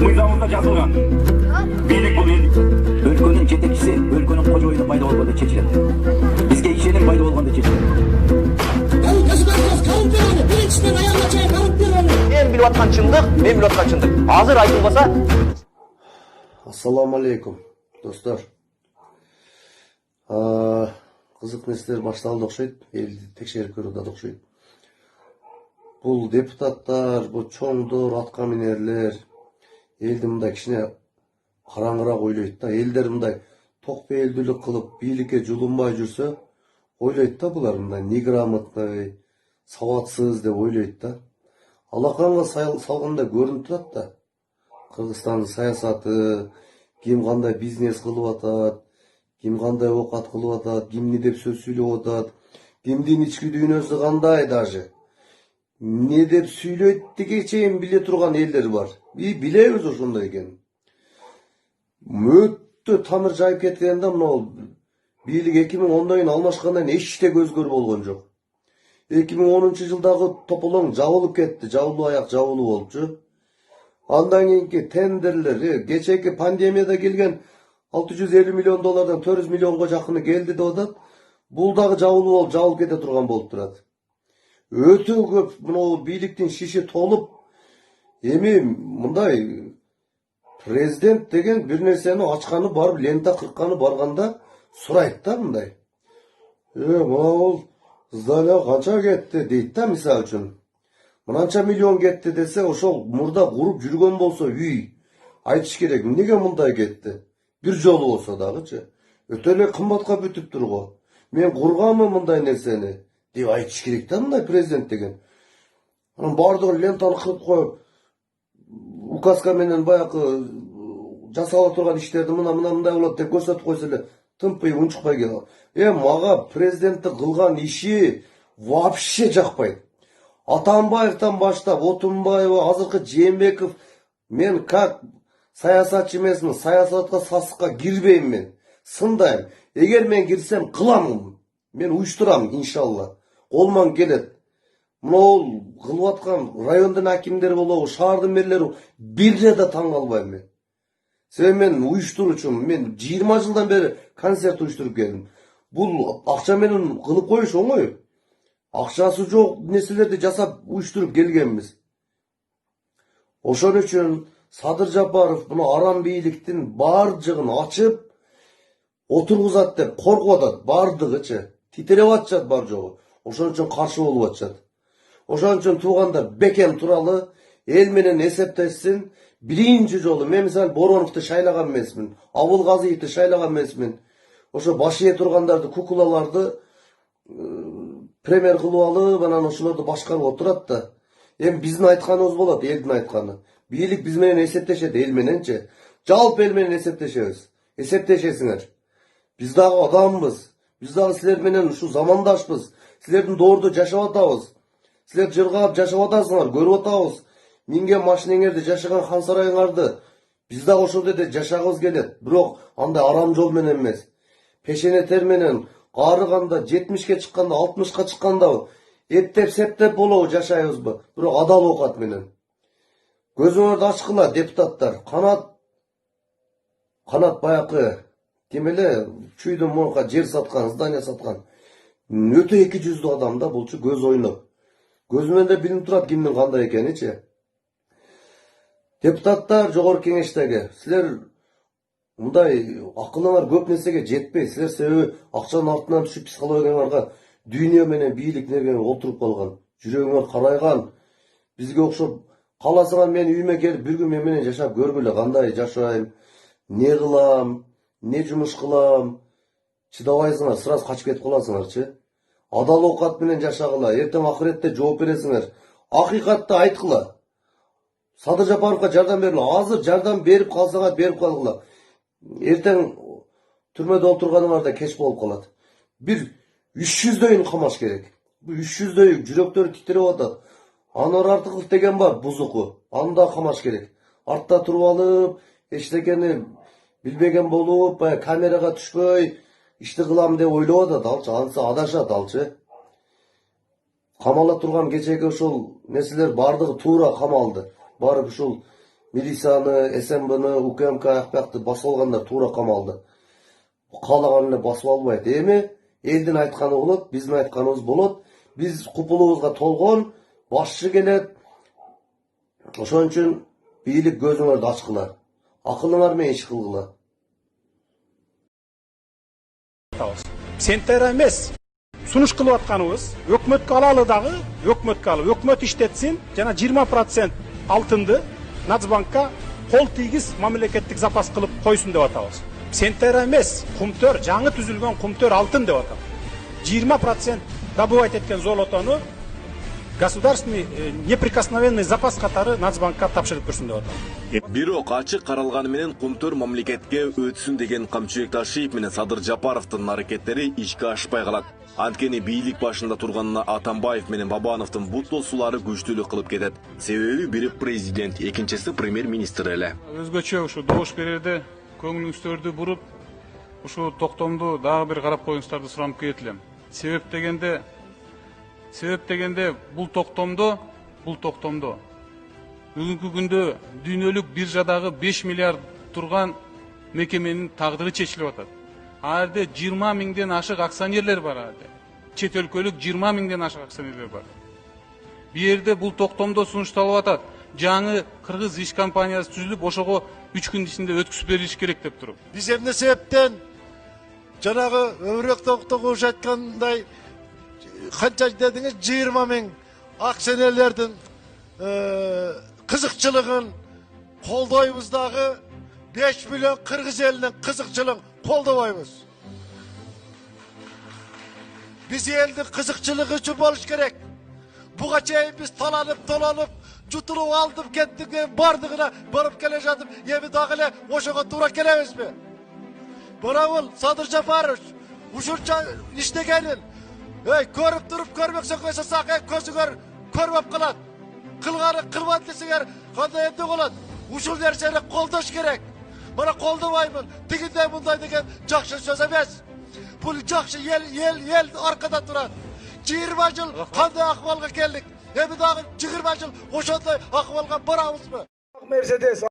Mıydamızda жазылған. Билік бұл ел. Өлкөнүн жетекчиси өлкөнүн кожоюну пайда болгондо чечилет. Бизге ишеним пайда болгондо чечилет. Мен билип аткан чындык, мен билип аткан чындык. Азыр айтылбаса. Ассаламу алейкум, достор. Кызык нерселер башталды окшойт, элди текшерип көрүп атат окшойт. Бул депутаттар, бул чоңдор, атка минерлер элди мындай кичине караңгыраак ойлойт да. Элдер мындай ток бейилдүүлүк кылып, бийликке жулунбай жүрсө, ойлойт да булар мындай неграмотный, сабатсыз деп ойлойт да. Алаканга салганда көрүнүп турат да. Кыргызстандын саясаты, ким кандай бизнес кылып атат, ким кандай оокат кылып атат, ким эмне деп сөз сүйлөп атат, кимдин ички дүйнөсү кандай даже. Не деп сүйлөйт деге чейин биле турган элдер бар. Билебиз ошондой экен. Өтө тамыр жайып кеткен да мына бийлик 2010 кийин алмашкандан эчте көзгөр болгон жок. 2010-жылдагы тополоң жабылып кетти, жабылуу аяк жабылуу болчу. Андан кийинки тендерлер, кечеки пандемияда келген 650 миллион доллардан 400 миллионго жакыны келди деп атат. Бул дагы жабылуу болуп, жабылып кете турган болуп турат. Өтө көп мына бийликтин шиши толуп, эми мындай президент деген бир нерсени ачканы барып, лента кыркканы барганда сурайт да мындай. Могул здания канча кетти дейт да, мисалы үчүн. Мынанча миллион кетти десе, ошол мурда куруп жүргөн болсо үй, айтыш керек, эмнеге мындай кетти? Бир жолу болсо дагычы. Өтө эле кымбатка бүтүптүр го. Мен курганмын мындай нерсени деп айтыш керек да мындай президент деген. Анан бардыгын лентаны кырып коюп, указка менен баягы жасала турган иштерди мындай болот деп көрсөтүп койсо эле тымпый унчукпай келет. Мага президенттин кылган иши вообще жакпайт. Атамбаевтан баштап, Отунбаева, азыркы Жээнбеков, мен как саясатчы эмесмин, саясатка сасыкка кирбейм мен. Сындайм. Эгер мен кирсем кылам, мен уюштурам иншалла. Колман келет. Мына кылып аткан райондун акимдери болобу, шаардын мэрлери бирде да таң калбайм мен. Себеби мен уюштуруучумун. Мен 20 жылдан бери концерт уюштуруп келдим. Бул акча менен кылып коюш оңой. Акчасы жок нерселерди жасап уюштуруп келгенбиз. Ошон үчүн Садыр Жапаров мына арам бийликтин бардыгын ачып отургузат деп коркуп атат, бардыгычы. Титиреп атышат бар жогу. Ошон үчүн каршы болуп атышат. Ошон үчүн туугандар бекем туралы, эл менен эсептешсин. Биринчи жолу мен мисалы Бороновду шайлаган эмесмин, Абылгазиевди шайлаган эмесмин. Ошо баш ээ тургандарды, кукулаларды премьер кылып алып, анан ошолорду башкарып отурат да. Эми биздин айтканыбыз болот, элдин айтканы. Бийлик биз менен эсептешет, эл мененчи. Жалпы эл менен эсептешебиз. Эсептешесиңер. Биз дагы адамбыз. Биз дагы силер менен ушу замандашпыз. Силердин доордо жашап атабыз. Силер жыргап жашап атасыңар, көрүп атабыз. Минген машинеңерди, жашаган хан сарайыңарды. Биз дагы ошол жерде жашагыбыз келет. Бирок андай арам жол менен эмес. Пешене тер менен карыганда 70ке чыкканда, 60ка чыкканда эптеп септеп болобу жашайбызбы? Бирок адал оокат менен. Көзүңөрдү ачкыла, депутаттар. Канат баякы ким эле чүйдөн моңка жер саткан, здание саткан. Өтө эки жүздүү адам да булчу, көз ойноп. Көзүнөн да билинип турат кимдин кандай экеничи. Депутаттар жогорку кеңештеги, силер мындай акылыңар көп нерсеге жетпей, силер себеби акчанын артынан түшүп психологияңарга дүйнө менен бийлик нерген отуруп калган. Жүрөгүңөр карайган. Бизге окшоп кааласаңар мен үйүмө келип бир күн мен менен жашап көргүлө, кандай жашайм, не кылам, не жумуш кылам. Чыдабайсыңар, сразу качып кетип каласыңарчы. Адал оокат менен жашагыла, эртең акыретте жооп бересиңер. Акыйкатты айткыла. Садыр Жапаровга жардам бергиле. Азыр жардам берип калсаңар берип калгыла. Эртең түрмөдө отурганыңарда кеч болуп калат. Бир 300дөйүн камаш керек. Бу 300дөйү жүрөктөрү титиреп атат. Анар Артыков деген бар, бузуку. Аны да камаш керек. Артта туруп алып, эчтекени билбеген болуп, камерага түшпөй ишти кылам деп ойлоп атат алчы. Анысы адашат алчы. Камала турган кечеги ушул нерселер бардыгы туура камалды. Барып ушул милицияны, СМБны, УКМК аякты басып алгандар туура камалды. Каалаган эле басып албайт. Эми элдин айтканы болот, биздин айтканыбыз болот. Биз купулубузга толгон, башчы келет. Ошон үчүн бийлик көзүңөрдү ачкыла. Акылыңар менен иш кылгыла. Сентер эмес. Сунуш кылып атканыбыз өкмөткө алалы дагы, өкмөткө алып, өкмөт иштетсин, жана 20% алтынды Нацбанкка кол тийгиз мамлекеттик запас кылып койсун деп атабыз. Сентер эмес, кумтөр, жаңы түзүлгөн кумтөр алтын деп атам. 20% добывать эткен золотону государственный неприкосновенный запас катары Нацбанкка тапшырып көрсүн деп атам. Бирок ачык каралганы менен кумтөр мамлекетке өтсүн деген Камчыбек Ташиев менен Садыр Жапаровдун аракеттери ишке ашпай калат. Анткени бийлик башында турганына Атамбаев менен Бабановдун бут досулары күчтүүлүк кылып кетет. Себеби бири президент, экинчиси премьер-министр эле. Өзгөчө ушу добуш берерде көңүлүңүздөрдү буруп, ушу токтомду дагы бир карап коюңуздарды суранып кетелем. Себеп дегенде бул токтомдо бүгүнкү күндө дүйнөлүк биржадагы 5 миллиард турган мекеменин тагдыры чечилип атат. Арды 20 миңден ашык акционерлер бар арды. Чет өлкөлүк 20 миңден ашык акционерлер бар. Бу жерде бул токтомдо сунушталып атат. Жаңы кыргыз иш компаниясы түзүлүп, ошого 3 күн ичинде өткүзүп берилиш керек деп туруп. Биз эмне себептен жанагы өбүрөк токтогуш айткандай канча дедиңиз 20 миң акционерлердин кызыкчылыгын колдойбуз дагы 5 миллион кыргыз элинин кызыкчылыгын колдобойбуз. Биз элдин кызыкчылыгы үчүн болуш керек. Буга чейин биз таланып, жутулуп алдып кеттик, бардыгына барып келе жатып, эми дагы эле ошого туура келебизби? Бара бул Садыр Жапарович ушунча иштегенин көрүп туруп көрмөксөң жасасак, көзүңөр көрбөп калат. Кылганы кылбат десеңер, кандай эмне болот? Ушул нерсени колдош керек. Мына колдобоймун, тигиндей мындай деген жакшы сөз эмес. Бул жакшы ел аркада турат. 20 жыл кандай акыбалга келдик? Эми дагы 20 жыл ошондой акыбалга барабызбы? Mercedes